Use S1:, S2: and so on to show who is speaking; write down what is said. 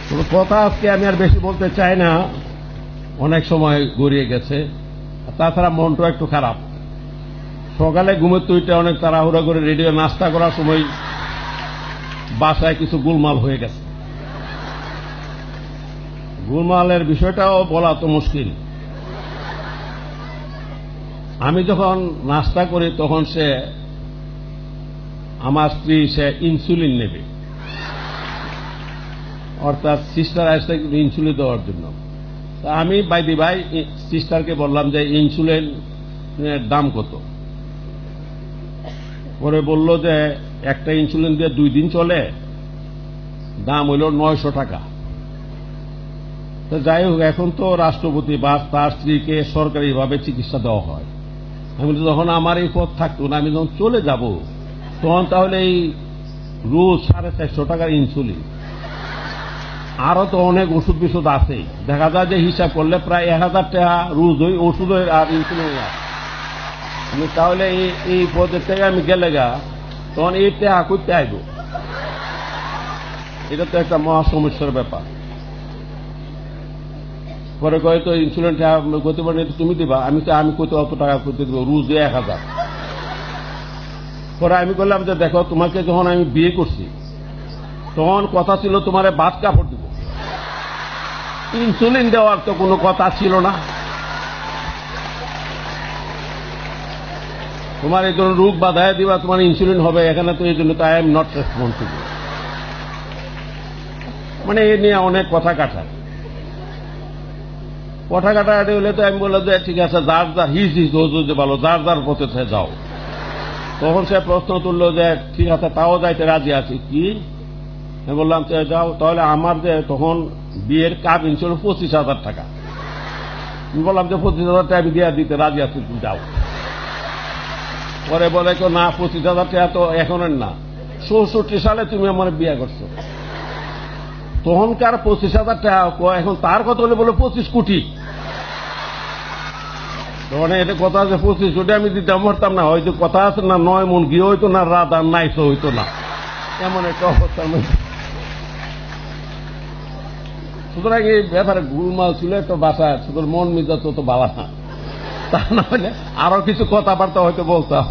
S1: কোনো কথা আজকে আমি আর বেশি বলতে চাই না, অনেক সময় গড়িয়ে গেছে। তাছাড়া মনটা একটু খারাপ। সকালে ঘুমের তুইটা অনেক তাড়াহুড়া করে রেডিও নাস্তা করার সময় বাসায় কিছু গোলমাল হয়ে গেছে। গোলমালের বিষয়টাও বলা তো মুশকিল। আমি যখন নাস্তা করি তখন আমার স্ত্রী সে ইনসুলিন নেবে, অর্থাৎ সিস্টার আসছে ইনসুলিন দেওয়ার জন্য। তা আমি বাইদি ভাই সিস্টারকে বললাম যে ইনসুলিনের দাম কত। পরে বলল যে একটা ইনসুলিন দিয়ে 2 দিন চলে, দাম হইল 900 টাকা। তো যাই হোক, এখন তো রাষ্ট্রপতি বা তার স্ত্রীকে সরকারিভাবে চিকিৎসা দেওয়া হয়। আমি যখন আমার এই পথ থাকতো না, আমি যখন চলে যাব তখন তাহলে এই রোজ 450 টাকার ইনসুলিন, আরো তো অনেক ওষুধ বিষুধ আছে। দেখা যায় যে হিসাব করলে প্রায় 1000 টাকা রোজ ওই ওষুধ আর ইনসুলিন। আমি তাহলে এই পদের থেকে আমি গেলে তখন এই টাকা করতে আইব, এটা তো একটা মহা সমস্যার ব্যাপার। পরে কয়ে তো ইনসুলিন করতে পারেন, তুমি দিবা। আমি কত অত টাকা করতে দেবো, রোজ 1000। পরে আমি বললাম যে দেখো, তোমাকে যখন আমি বিয়ে করছি তখন কথা ছিল তোমার ভাত কাপড় দিব, ইনসুলিন দেওয়ার তো কোনো কথা ছিল না। তোমার এই ধরনের রোগ বাধায় দিবা, তোমার ইনসুলিন হবে, এখানে তো এই জন্য তো আই এম নট রেসপন্সিবল। মানে এ নিয়ে অনেক কথা কাটাকাটি হলে তো আমি বললাম যে ঠিক আছে, যার যার হিজ ভালো, যার যার পথে যাও। তখন সে প্রশ্ন তুললো যে ঠিক আছে, তাও যাইতে রাজি আছি। কি? আমি বললাম যাও। তাহলে আমার যে তখন বিয়ের কাপ ছিল 25,000 টাকা। আমি বললাম যে 25,000 টাকা আমি দিয়ে দিতে রাজি আছি, তুমি যাও। পরে বলে কেউ না, 25,000 টাকা তো এখনের না, 64 সালে তুমি আমার বিয়ে করছো। তখনকার 25,000 টাকা, এখন তার কথা হলে বলে 25 কোটি। তখন এটা কথা আছে 25 কোটি আমি দিতে পারতাম না। হয়তো কথা আছে না 9 মন গিয়ে হইতো না, রাত আর নাইসও হইতো না, এমন একটা অবস্থার মধ্যে। সুতরাং এই ব্যাপারে গুলমাল ছিল একটা বাসায়, সুতরাং মন মেজাজ তো ভালো না, তা না হলে আরো কিছু কথাবার্তা হয়তো বলতাম।